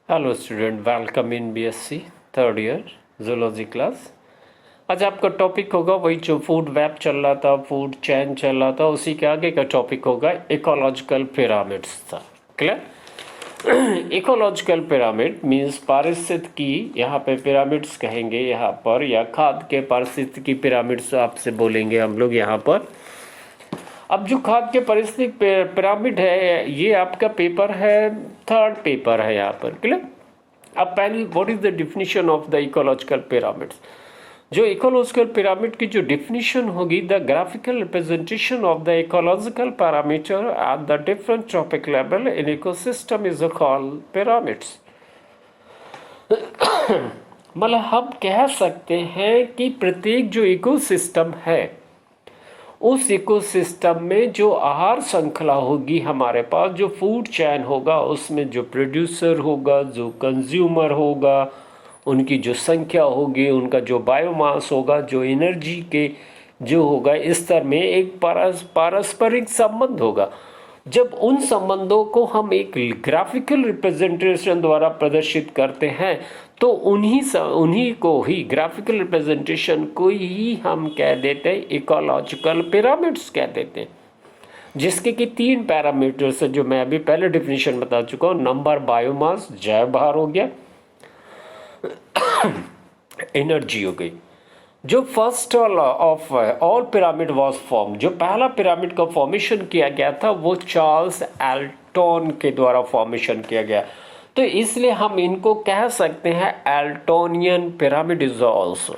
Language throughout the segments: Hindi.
Hello student, welcome in BSc third year zoology class. आज आपका टॉपिक होगा वही जो फूड वेब चल रहा था, फूड चेन चल रहा था, उसी के आगे का टॉपिक होगा इकोलॉजिकल पिरामिड्स था। क्लियर? इकोलॉजिकल पिरामिड मीन्स पारिस्थितिकी, यहाँ पे पिरामिड्स कहेंगे यहाँ पर, या खाद्य के पारिस्थितिकी पिरामिड्स आपसे बोलेंगे हम लोग यहाँ पर। अब जो खाद्य के पारिस्थितिक पिरामिड है, ये आपका पेपर है, थर्ड पेपर है यहाँ पर। क्लियर? अब पहली, what is the definition of the ecological pyramids. जो इकोलॉजिकल पिरामिड की जो डिफिनीशन होगी, the graphical representation of the ecological parameter at the different trophic level in ecosystem is called pyramids. मतलब हम कह सकते हैं कि प्रत्येक जो इकोसिस्टम है, उस इकोसिस्टम में जो आहार श्रृंखला होगी हमारे पास, जो फूड चैन होगा, उसमें जो प्रोड्यूसर होगा, जो कंज्यूमर होगा, उनकी जो संख्या होगी, उनका जो बायोमास होगा, जो एनर्जी के जो होगा, इस तरह में एक पारस्परिक संबंध होगा। जब उन संबंधों को हम एक ग्राफिकल रिप्रेजेंटेशन द्वारा प्रदर्शित करते हैं, तो उन्हीं को ही, ग्राफिकल रिप्रेजेंटेशन को ही हम कह देते हैं इकोलॉजिकल पिरामिड्स कह देते हैं, जिसके कि 3 पैरामीटर्स है जो मैं अभी पहले डिफिनीशन बता चुका हूँ। नंबर, बायोमास, जैव भार हो गया, एनर्जी हो गई। जो first of all pyramid was form, जो पहला पिरामिड का फॉर्मेशन किया गया था, वो चार्ल्स एल्टन के द्वारा फॉर्मेशन किया गया। तो इसलिए हम इनको कह सकते हैं एल्टोनियन पिरामिड इज ऑल्सो।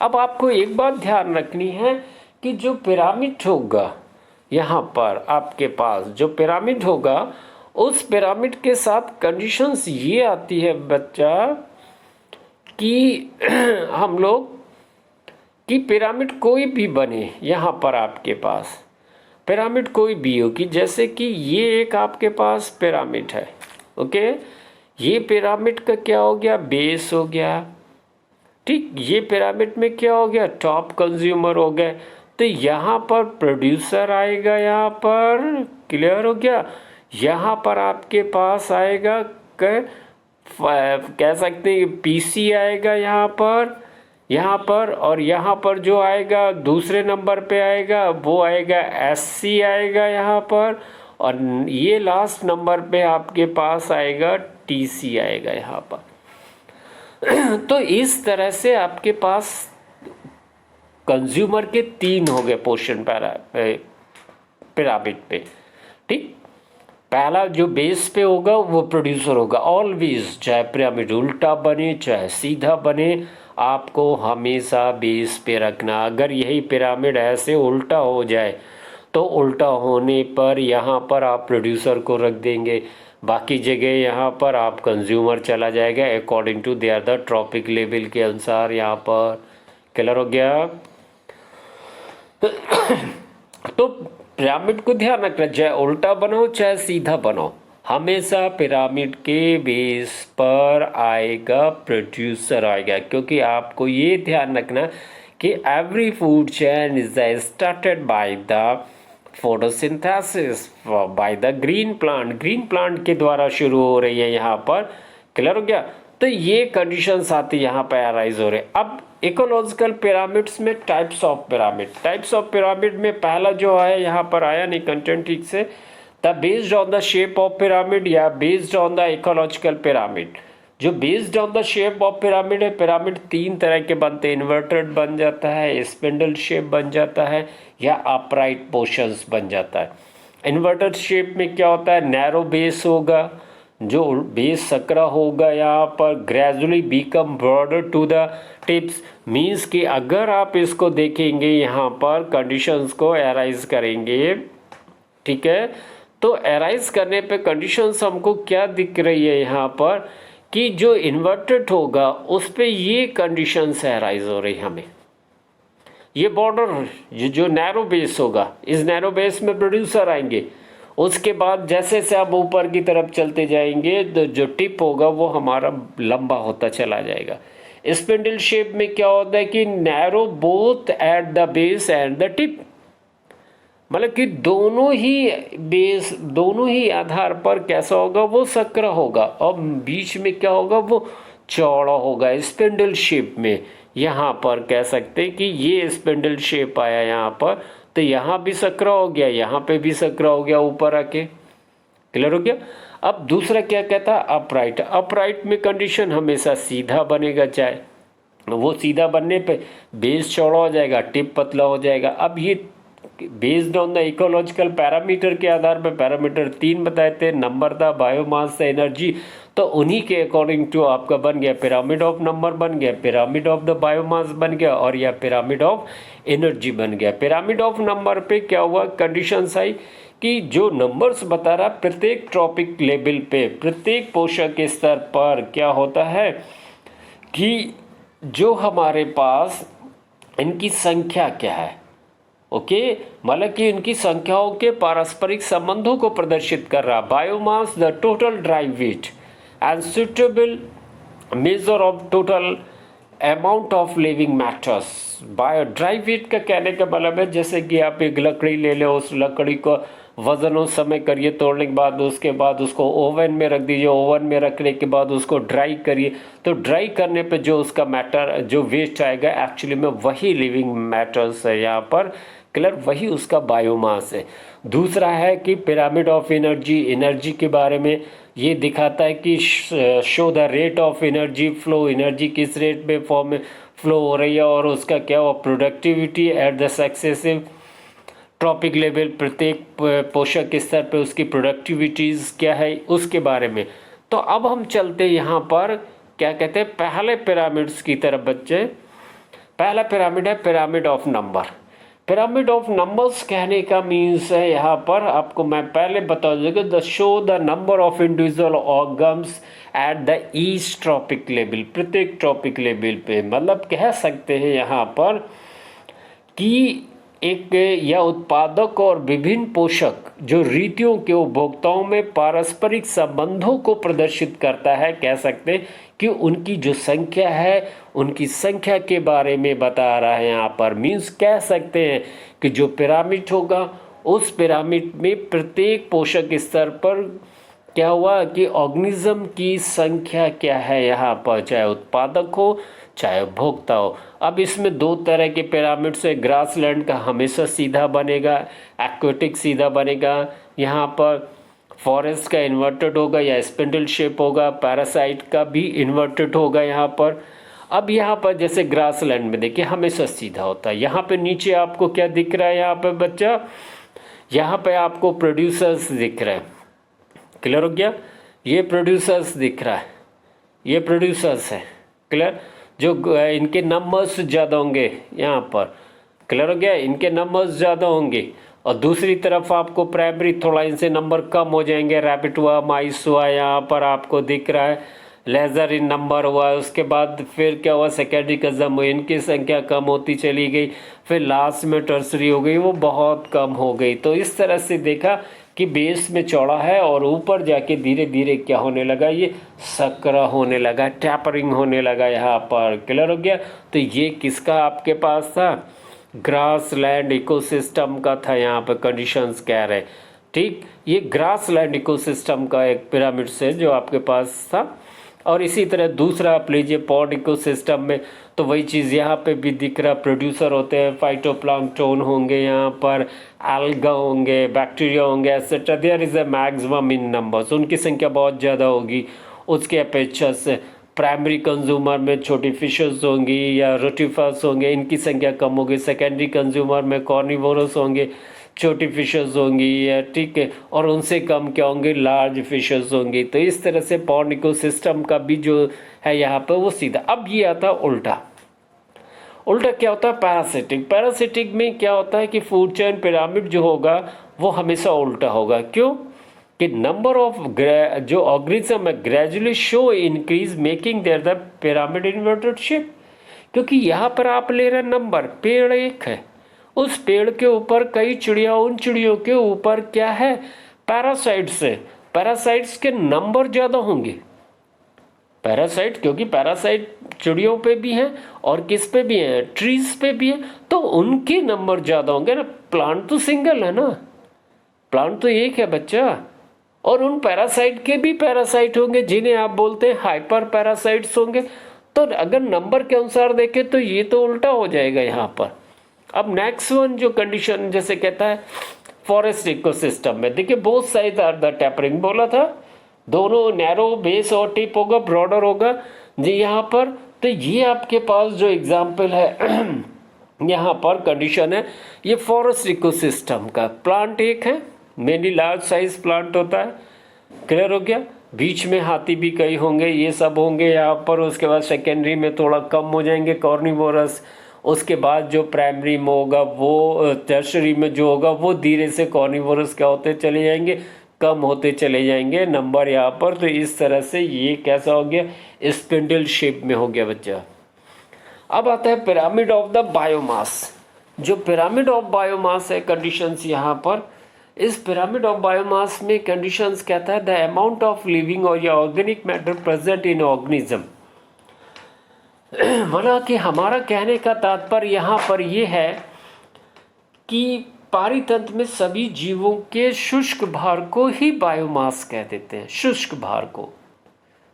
अब आपको एक बात ध्यान रखनी है कि जो पिरामिड होगा यहाँ पर आपके पास, जो पिरामिड होगा, उस पिरामिड के साथ कंडीशंस ये आती है बच्चा कि हम लोग कि पिरामिड कोई भी बने, यहाँ पर आपके पास पिरामिड कोई भी हो, कि जैसे कि ये एक आपके पास पिरामिड है, ओके, ये पिरामिड का क्या हो गया, बेस हो गया, ठीक। ये पिरामिड में क्या हो गया, टॉप कंज्यूमर हो गए। तो यहाँ पर प्रोड्यूसर आएगा, यहाँ पर क्लियर हो गया, यहाँ पर आपके पास आएगा कह सकते हैं पीसी आएगा यहाँ पर, और यहाँ पर जो आएगा दूसरे नंबर पे आएगा वो आएगा एससी आएगा यहाँ पर, और ये लास्ट नंबर पे आपके पास आएगा टीसी आएगा यहाँ पर। तो इस तरह से आपके पास कंज्यूमर के 3 हो गए पोर्शन पिरामिड पे, ठीक। पहला जो बेस पे होगा वो प्रोड्यूसर होगा ऑलवेज, चाहे पिरामिड उल्टा बने चाहे सीधा बने, आपको हमेशा बेस पे रखना। अगर यही पिरामिड ऐसे उल्टा हो जाए तो उल्टा होने पर यहाँ पर आप प्रोड्यूसर को रख देंगे, बाकी जगह यहाँ पर आप कंज्यूमर चला जाएगा according to their the trophic level के अनुसार। यहाँ पर क्लियर हो गया? तो पिरामिड को ध्यान रखना, चाहे उल्टा बनाओ चाहे सीधा बनाओ, हमेशा पिरामिड के बेस पर आएगा प्रोड्यूसर आएगा, क्योंकि आपको ये ध्यान रखना कि every food chain is started by the photosynthesis by the green plant के द्वारा शुरू हो रही है यहाँ पर। क्लियर हो गया? तो ये कंडीशंस आती यहाँ पर अराइज हो रहे। अब इकोलॉजिकल पिरामिड्स में टाइप्स ऑफ पिरामिड में पहला जो है यहाँ पर आया नहीं कंटेंट ठीक से, the based on the shape of pyramid या based on the ecological pyramid. जो based on the shape of pyramid है, पिरामिड 3 तरह के बनते हैं, इन्वर्टेड बन जाता है, स्पिंडल शेप बन जाता है, या अपराइट पोर्शंस बन जाता है। इन्वर्टेड शेप में क्या होता है, नैरो बेस होगा, जो बेस सकरा होगा, यहाँ पर gradually become broader to the tips, means कि अगर आप इसको देखेंगे यहाँ पर कंडीशंस को एराइज करेंगे, ठीक है, तो एराइज करने पे कंडीशंस हमको क्या दिख रही है यहाँ पर कि जो इन्वर्टेड होगा उस पे ये कंडीशंस एराइज हो रही हमें। ये बॉर्डर, ये जो नैरो बेस होगा, इस नैरो बेस में प्रोड्यूसर आएंगे, उसके बाद जैसे से आप ऊपर की तरफ चलते जाएंगे तो जो टिप होगा वो हमारा लंबा होता चला जाएगा। स्पिंडल शेप में क्या होता है कि narrow both at the base and the tip, मतलब कि दोनों ही आधार पर कैसा होगा, वो सक्र होगा, और बीच में क्या होगा, वो चौड़ा होगा स्पिंडल शेप में। यहाँ पर कह सकते हैं कि ये स्पिंडल शेप आया यहाँ पर, तो यहाँ भी सक्र हो गया, यहाँ पे भी सक्र हो गया ऊपर आके। क्लियर हो गया। अब दूसरा क्या कहता है, अपराइट। अपराइट में कंडीशन हमेशा सीधा बनेगा, चाहे वो सीधा बनने पे बेस चौड़ा हो जाएगा, टिप पतला हो जाएगा। अब ये based on the ecological parameter के आधार पर, पैरामीटर 3 बताए थे, नंबर था, बायोमास था, एनर्जी, तो उन्हीं के अकॉर्डिंग टू आपका बन गया पिरामिड ऑफ नंबर, बन गया पिरामिड ऑफ द बायोमास, बन गया, और या पिरामिड ऑफ एनर्जी बन गया। पिरामिड ऑफ नंबर पे क्या हुआ, कंडीशंस आई कि जो नंबर्स बता रहा प्रत्येक ट्रॉपिक लेवल पे, प्रत्येक पोषक स्तर पर क्या होता है कि जो हमारे पास इनकी संख्या क्या है, ओके, मतलब कि इनकी संख्याओं के पारस्परिक संबंधों को प्रदर्शित कर रहा। Biomass the total dry weight and suitable measure of total amount of living matters. Bio dry weight का कहने का मतलब है जैसे कि आप एक लकड़ी ले लो, उस लकड़ी को वजन उस समय करिए तोड़ने के बाद, उसके बाद उसको ओवन में रख दीजिए, ओवन में रखने के बाद उसको ड्राई करिए, तो ड्राई करने पे जो उसका मैटर, जो वेस्ट आएगा, एक्चुअली में वही लिविंग मैटर्स है यहाँ पर। क्लियर, वही उसका बायोमास है। दूसरा है कि पिरामिड ऑफ एनर्जी, एनर्जी के बारे में ये दिखाता है कि show the rate of energy flow, energy किस रेट में फॉर्म में फ्लो हो रही है, और उसका क्या हुआ productivity at the successive trophic level, प्रत्येक पोषक स्तर पे उसकी प्रोडक्टिविटीज़ क्या है, उसके बारे में। तो अब हम चलते यहाँ पर क्या कहते हैं पहले पिरामिड्स की तरफ बच्चे। पहला पिरामिड है pyramid of number. Pyramid of numbers कहने का मीन्स है यहाँ पर आपको मैं पहले बता दूंगा, the show the number of individual organs at the each trophic level, प्रत्येक ट्रॉपिक लेवल पे। मतलब कह सकते हैं यहाँ पर कि एक या उत्पादक और विभिन्न पोषक जो रीतियों के उपभोक्ताओं में पारस्परिक संबंधों को प्रदर्शित करता है, कह सकते हैं कि उनकी जो संख्या है, उनकी संख्या के बारे में बता रहा है यहाँ पर। मीन्स कह सकते हैं कि जो पिरामिड होगा, उस पिरामिड में प्रत्येक पोषक स्तर पर क्या हुआ कि ऑर्गेनिज्म की संख्या क्या है यहाँ पर, चाहे उत्पादक हो चाहे उपभोक्ता हो। अब इसमें दो तरह के पिरामिड से, ग्रासलैंड का हमेशा सीधा बनेगा, एक्वेटिक सीधा बनेगा, यहाँ पर फॉरेस्ट का इन्वर्टेड होगा या स्पिंडल शेप होगा, पैरासाइट का भी इन्वर्टेड होगा यहाँ पर। अब यहाँ पर जैसे ग्रासलैंड में देखिए हमेशा सीधा होता है। यहाँ पे नीचे आपको क्या दिख रहा है यहाँ पे बच्चा, यहाँ पे आपको प्रोड्यूसर्स दिख रहे हैं। क्लियर हो गया, ये प्रोड्यूसर्स दिख रहा है, ये प्रोड्यूसर्स है। क्लियर, जो इनके नंबर्स ज़्यादा होंगे यहाँ पर। क्लियर हो गया, इनके नंबर्स ज़्यादा होंगे, और दूसरी तरफ आपको प्राइमरी थोड़ा इनसे नंबर कम हो जाएंगे। रैबिट हुआ, माइस हुआ, यहाँ पर आपको दिख रहा है लेज़र इन नंबर हुआ। उसके बाद फिर क्या हुआ, सेकेंडरी कज़म हुई, इनकी संख्या कम होती चली गई। फिर लास्ट में टर्सरी हो गई, वो बहुत कम हो गई। तो इस तरह से देखा कि बेस में चौड़ा है और ऊपर जाके धीरे धीरे क्या होने लगा, ये सकरा होने लगा, टैपरिंग होने लगा यहाँ पर। क्लियर हो गया। तो ये किसका आपके पास था, ग्रासलैंड इकोसिस्टम का था, यहाँ पर कंडीशंस कह रहे। ठीक, ये ग्रासलैंड इकोसिस्टम का एक पिरामिड से जो आपके पास था। और इसी तरह दूसरा आप लीजिए पॉड इकोसिस्टम में, तो वही चीज़ यहाँ पे भी दिख रहा, प्रोड्यूसर होते हैं, फाइटोप्लैंक्टन होंगे, यहाँ पर एल्गा होंगे, बैक्टीरिया होंगे, etcetera. There is a maximum in numbers, उनकी संख्या बहुत ज़्यादा होगी उसके अपेक्षा से। प्राइमरी कंज्यूमर में छोटी फिशेस होंगी या रोटिफर्स होंगे, इनकी संख्या कम होगी। सेकेंडरी कंज्यूमर में कॉर्निवोरस होंगे, छोटी फिशेस होंगी, या ठीक है, और उनसे कम क्या होंगे, लार्ज फिशेस होंगी। तो इस तरह से पॉन्ड इकोसिस्टम का भी जो है यहाँ पर वो सीधा। अब ये आता उल्टा। उल्टा क्या होता है, पैरासिटिक। पैरासिटिक में क्या होता है कि फूड चेन पिरामिड जो होगा वो हमेशा उल्टा होगा। क्यों कि नंबर ऑफ जो ऑर्गेनिज्म है gradually show increase making their the pyramid inverted shape. क्योंकि यहाँ पर आप ले रहे नंबर, पेड़ एक है, उस पेड़ के ऊपर कई चिड़िया, उन चिड़ियों के ऊपर क्या है, पैरासाइट्स है। पैरासाइट्स के नंबर ज़्यादा होंगे, पैरासाइट, क्योंकि पैरासाइट चिड़ियों पे भी हैं और किस पे भी हैं, ट्रीज पे भी हैं, तो उनके नंबर ज़्यादा होंगे ना। प्लांट तो सिंगल है ना, प्लांट तो एक है बच्चा। और उन पैरासाइट के भी पैरासाइट होंगे जिन्हें आप बोलते हैं हाइपर पैरासाइट्स होंगे। तो अगर नंबर के अनुसार देखें तो ये तो उल्टा हो जाएगा यहाँ पर। अब नेक्स्ट वन जो कंडीशन जैसे कहता है फॉरेस्ट इकोसिस्टम में, देखिए both side are the tapering बोला था, दोनों नैरो बेस और टिप होगा, ब्रॉडर होगा जी यहाँ पर। तो ये आपके पास जो एग्जाम्पल है यहाँ पर कंडीशन है, ये फॉरेस्ट इकोसिस्टम का प्लांट एक है, मेनली लार्ज साइज प्लांट होता है। क्लियर हो गया। बीच में हाथी भी कई होंगे, ये सब होंगे यहाँ पर। उसके बाद सेकेंडरी में थोड़ा कम हो जाएंगे कॉर्निवोरस। उसके बाद जो प्राइमरी में होगा वो, टर्शरी में जो होगा वो धीरे से कॉर्निवोरस क्या होते चले जाएंगे, कम होते चले जाएंगे नंबर यहाँ पर। तो इस तरह से ये कैसा हो गया, स्पिंडल शेप में हो गया बच्चा। अब आता है पिरामिड ऑफ द बायोमास। जो पिरामिड ऑफ बायोमास है कंडीशंस यहाँ पर, इस पिरामिड ऑफ बायोमास में कंडीशंस कहता है द अमाउंट ऑफ लिविंग और या organic matter present in organism. मतलब कि हमारा कहने का तात्पर्य यहाँ पर यह है कि पारितंत्र में सभी जीवों के शुष्क भार को ही बायोमास कह देते हैं, शुष्क भार को,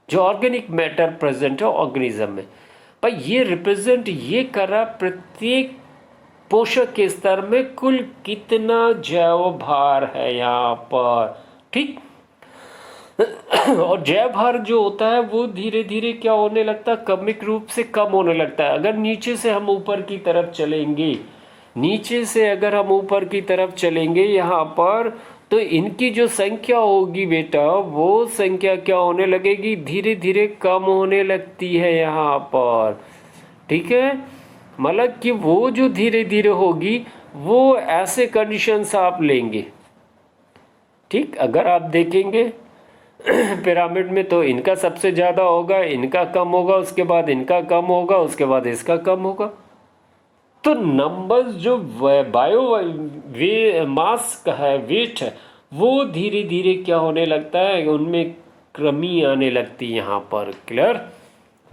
जो ऑर्गेनिक मैटर प्रेजेंट है ऑर्गेनिज्म में। पर ये रिप्रेजेंट ये कर रहा प्रत्येक पोषक के स्तर में कुल कितना जैव भार है यहाँ पर, ठीक। और जैव भार जो होता है वो धीरे धीरे क्या होने लगता है, क्रमिक रूप से कम होने लगता है। अगर नीचे से हम ऊपर की तरफ चलेंगे, नीचे से अगर हम ऊपर की तरफ चलेंगे यहाँ पर, तो इनकी जो संख्या होगी बेटा, वो संख्या क्या होने लगेगी, धीरे धीरे कम होने लगती है यहाँ पर, ठीक है। मतलब कि वो जो धीरे धीरे होगी वो ऐसे कंडीशंस आप लेंगे, ठीक। अगर आप देखेंगे पिरामिड में तो इनका सबसे ज़्यादा होगा, इनका कम होगा, उसके बाद इनका कम होगा, उसके बाद इसका कम होगा। तो नंबर्स जो मास का है, वेट है, वो धीरे धीरे क्या होने लगता है, उनमें कमी आने लगती है यहाँ पर। क्लियर।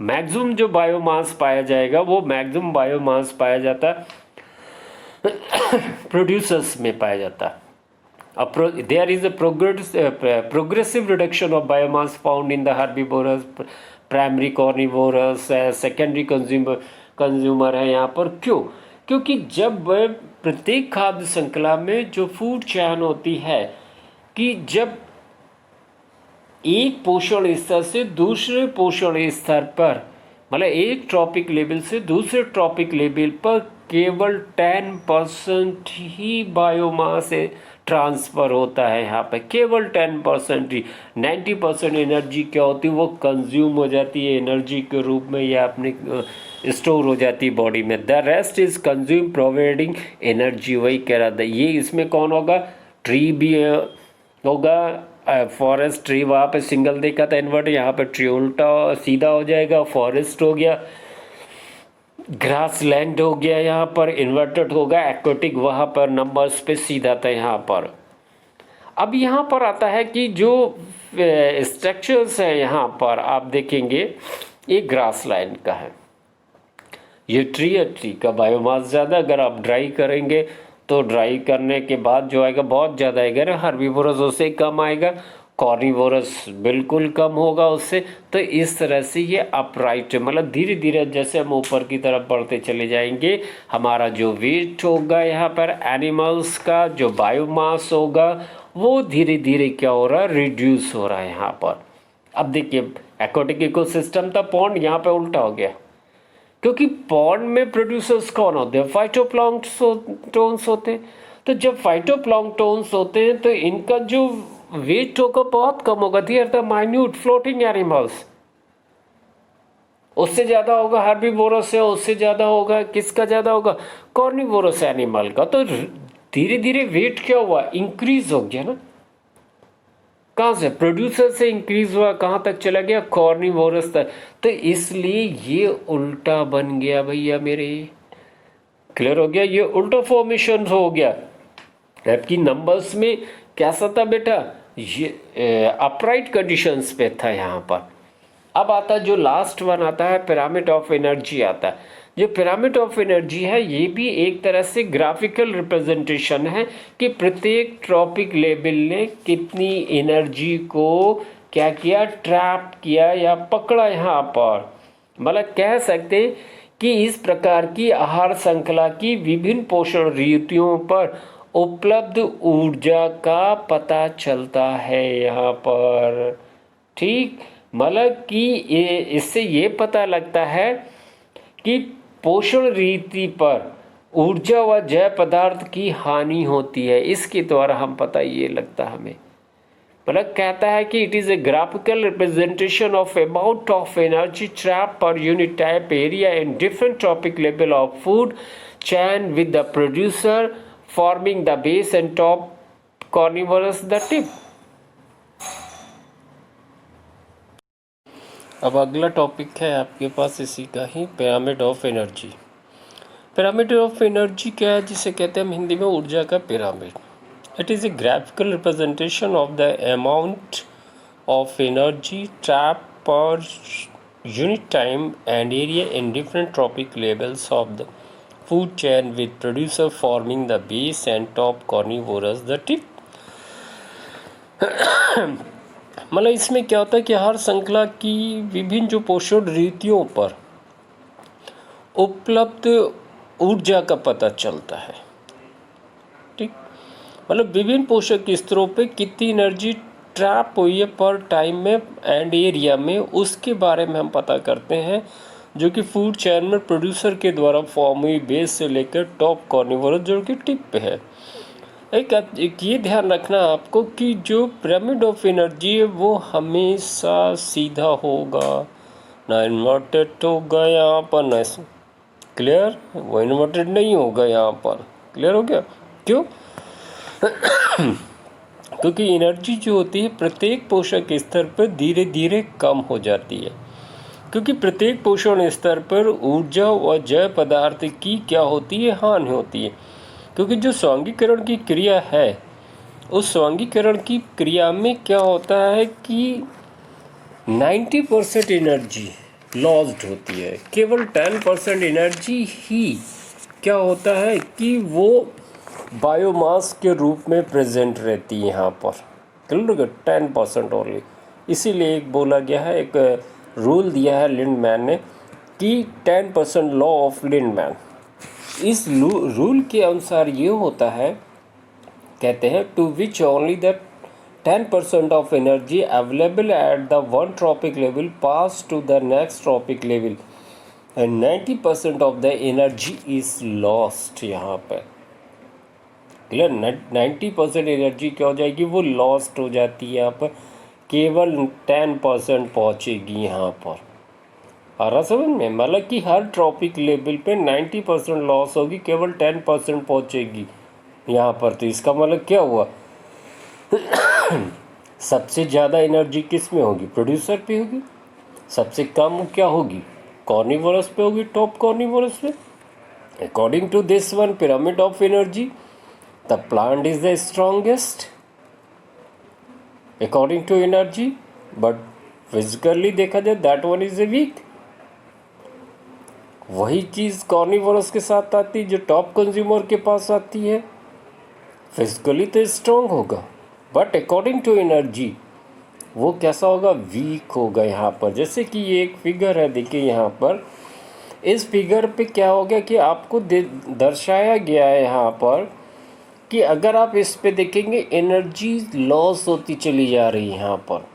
मैक्सिमम जो बायोमास पाया जाएगा वो मैक्सिमम बायोमास पाया जाता है प्रोड्यूसर्स में पाया जाता है। There is a progressive reduction of biomass found in the herbivorous, primary carnivorous, secondary consumer है यहाँ पर। क्यों? क्योंकि जब प्रत्येक खाद्य श्रृंखला में जो फूड चैन होती है, कि जब एक पोषण स्तर से दूसरे पोषण स्तर पर, मतलब एक ट्रॉपिक लेवल से दूसरे ट्रॉपिक लेवल पर केवल 10% ही बायोमास ट्रांसफ़र होता है यहाँ पे, केवल 10% ही। 90% एनर्जी क्या होती है, वो कंज्यूम हो जाती है एनर्जी के रूप में, या अपने स्टोर हो जाती है बॉडी में। The rest is consume providing energy, वही कह रहा था। ये इसमें कौन होगा, ट्री भी होगा, फॉरेस्ट ट्री वहाँ पे सिंगल देखा था इन्वर्ट, यहाँ पे ट्री उल्टा सीधा हो जाएगा, फॉरेस्ट हो गया, ग्रास लैंड हो गया, यहाँ पर इन्वर्टेड होगा, एक्वेटिक वहाँ पर नंबर्स पे सीधा था यहाँ पर। अब यहाँ पर आता है कि जो स्ट्रक्चर्स है यहाँ पर आप देखेंगे, ये ग्रास लैंड का है, ये ट्री है, ट्री का बायोमास ज़्यादा। अगर आप ड्राई करेंगे तो ड्राई करने के बाद जो आएगा बहुत ज़्यादा आएगा ना, हर्बीवोरस उससे कम आएगा, कॉर्निवोरस बिल्कुल कम होगा उससे। तो इस तरह से ये अपराइट, मतलब धीरे धीरे जैसे हम ऊपर की तरफ बढ़ते चले जाएंगे, हमारा जो वेट होगा यहाँ पर एनिमल्स का, जो बायोमास होगा, वो धीरे धीरे क्या हो रहा है, रिड्यूस हो रहा है यहाँ पर। अब देखिए एक्वाटिक इकोसिस्टम था, पॉन्ड, यहाँ पे उल्टा हो गया, क्योंकि पॉन्ड में प्रोड्यूसर्स कौन होते हैं, फाइटोप्लैंक्टन्स होते हैं। तो जब फाइटोप्लैंक्टन्स होते हैं तो इनका जो वेट होगा बहुत कम होगा, there the minute floating animals. उससे ज़्यादा होगा हर्बीवोरस से, उससे ज़्यादा होगा किसका ज़्यादा होगा, कॉर्निवोरस एनिमल का। तो धीरे धीरे वेट क्या हुआ, इंक्रीज हो गया ना। कहाँ से, प्रोड्यूसर से इंक्रीज हुआ, कहाँ तक चला गया, कॉर्निवोरस तक। तो इसलिए ये उल्टा बन गया भैया मेरे। क्लियर हो गया, ये उल्टा फॉर्मेशन हो गया। आपकी नंबर्स में कैसा था बेटा, ये अपराइट कंडीशंस पे था यहाँ पर। अब आता है जो लास्ट वन आता है पिरामिड ऑफ एनर्जी आता है। जो पिरामिड ऑफ एनर्जी है ये भी एक तरह से ग्राफिकल रिप्रेजेंटेशन है कि प्रत्येक ट्रॉपिक लेवल ने कितनी एनर्जी को क्या किया, ट्रैप किया या पकड़ा यहाँ पर। मतलब कह सकते हैं कि इस प्रकार की आहार श्रृंखला की विभिन्न पोषण रीतियों पर उपलब्ध ऊर्जा का पता चलता है यहाँ पर। ठीक, मतलब कि ये इससे ये पता लगता है कि पोषण रीति पर ऊर्जा व जैव पदार्थ की हानि होती है। इसके द्वारा हम पता ये लगता हमें, मतलब कहता है कि it is a graphical representation of amount of energy trap per unit type area in different trophic level of food chain with the producer forming the base and top carnivorous the tip. अब अगला टॉपिक है आपके पास इसी का ही, pyramid of energy. Pyramid of energy क्या है, जिसे कहते हैं हम हिंदी में ऊर्जा का pyramid. It is a graphical representation of the amount of energy trap per unit time and area in different trophic levels of the food chain with producer forming the base and top carnivorous the tip. मतलब इसमें क्या होता है कि आहार श्रृंखला की विभिन्न जो पोषण रीतियों पर उपलब्ध ऊर्जा का पता चलता है। ठीक, मतलब विभिन्न पोषक स्तरों पे कितनी एनर्जी ट्रैप हुई है पर टाइम में एंड एरिया में, उसके बारे में हम पता करते हैं, जो कि फूड चेन में प्रोड्यूसर के द्वारा फॉर्म हुई बेस से लेकर टॉप कॉर्निवोरस जो कि टिप पे है। एक ये ध्यान रखना आपको कि जो पिरामिड ऑफ एनर्जी है वो हमेशा सीधा होगा, ना इन्वर्टेड होगा यहाँ पर, ना क्लियर, वो इन्वर्टेड नहीं होगा यहाँ पर। क्लियर हो गया? क्यों? क्योंकि एनर्जी जो होती है प्रत्येक पोषक स्तर पर धीरे धीरे कम हो जाती है, क्योंकि प्रत्येक पोषण स्तर पर ऊर्जा व जैव पदार्थ की क्या होती है, हानि होती है। क्योंकि जो स्वांगीकरण की क्रिया है, उस स्वांगीकरण की क्रिया में क्या होता है कि 90% एनर्जी लॉस्ड होती है, केवल 10% एनर्जी ही क्या होता है कि वो बायोमास के रूप में प्रेजेंट रहती है यहाँ पर। क्लियर? 10% ओनली। इसीलिए एक बोला गया है, एक रूल दिया है लिंडमैन ने कि 10% लॉ ऑफ लिंडमैन। इस रूल के अनुसार ये होता है, कहते हैं to which only the 10% of energy available at the one trophic level pass to the next trophic level and 90% of the energy is lost. यहाँ पर क्लियर, 90% एनर्जी क्या हो जाएगी, वो लॉस्ट हो जाती है। यहाँ पर केवल 10% पहुँचेगी यहाँ पर। आ रहा समझ में? मतलब कि हर ट्रॉपिक लेवल पे 90% लॉस होगी, केवल 10% पहुँचेगी यहाँ पर। तो इसका मतलब क्या हुआ, सबसे ज़्यादा एनर्जी किस में होगी, प्रोड्यूसर पे होगी। सबसे कम क्या होगी, कॉर्निवोरस पे होगी, टॉप कॉर्निवोरस पे। According to this one pyramid of energy the plant is the strongest according to energy, but physically देखा जाए that one is a weak. वही चीज़ कॉर्निवोरस के साथ आती है जो टॉप कंज्यूमर के पास आती है। फिजिकली तो स्ट्रॉन्ग होगा, बट अकॉर्डिंग टू एनर्जी वो कैसा होगा, वीक होगा यहाँ पर। जैसे कि ये एक फिगर है, देखिए यहाँ पर इस फिगर पे क्या हो गया कि आपको दर्शाया गया है यहाँ पर कि अगर आप इस पे देखेंगे एनर्जी लॉस होती चली जा रही है। यहाँ पर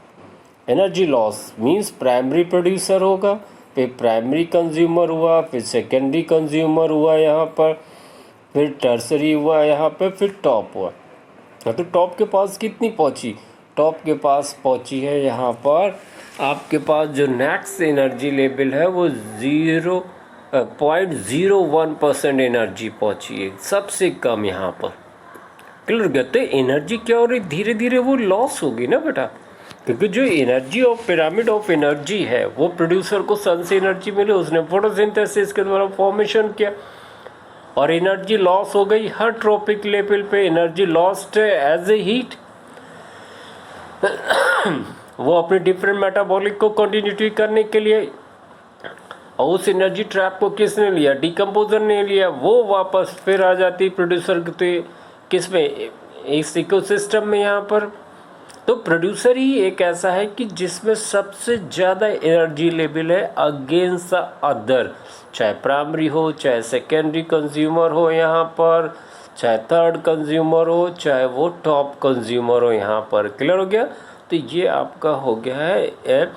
energy loss means primary producer होगा, फिर प्राइमरी कंज्यूमर हुआ, फिर सेकेंडरी कंज्यूमर हुआ यहाँ पर, फिर टर्सरी हुआ यहाँ पर, फिर टॉप हुआ। तो टॉप के पास कितनी पहुँची, टॉप के पास पहुँची है यहाँ पर आपके पास जो नेक्स्ट एनर्जी लेवल है वो 0.01% एनर्जी पहुँची है, सबसे कम यहाँ पर। क्लियर कहते एनर्जी क्या हो रही, धीरे धीरे वो लॉस होगी ना बेटा, क्योंकि जो energy of pyramid of energy है वो प्रोड्यूसर को सन से एनर्जी मिले, उसने फोटोसिंथेसिस के द्वारा फॉर्मेशन किया और एनर्जी लॉस हो गई। हर ट्रॉपिक लेवल पे एनर्जी लॉस्ट है एज ए हीट। वो अपने डिफरेंट मेटाबॉलिक को कंटिन्यूटी करने के लिए, और उस एनर्जी ट्रैप को किसने लिया, डिकम्पोजर ने लिया, वो वापस फिर आ जाती प्रोड्यूसर के किस में, इस इकोसिस्टम में यहाँ पर। तो प्रोड्यूसर ही एक ऐसा है कि जिसमें सबसे ज़्यादा एनर्जी लेवल है अगेंस्ट द अदर, चाहे प्राइमरी हो, चाहे सेकेंडरी कंज्यूमर हो यहाँ पर, चाहे थर्ड कंज्यूमर हो, चाहे वो टॉप कंज्यूमर हो यहाँ पर। क्लियर हो गया। तो ये आपका हो गया है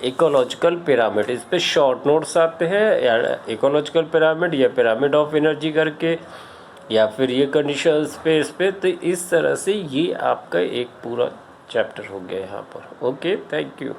इकोलॉजिकल पिरामिड। इस पे शॉर्ट नोट्स आते हैं, इकोलॉजिकल पिरामिड या पिरामिड ऑफ एनर्जी करके, या फिर ये कंडीशन स्पेस पे। तो इस तरह से ये आपका एक पूरा चैप्टर हो गया यहाँ पर। Okay, thank you.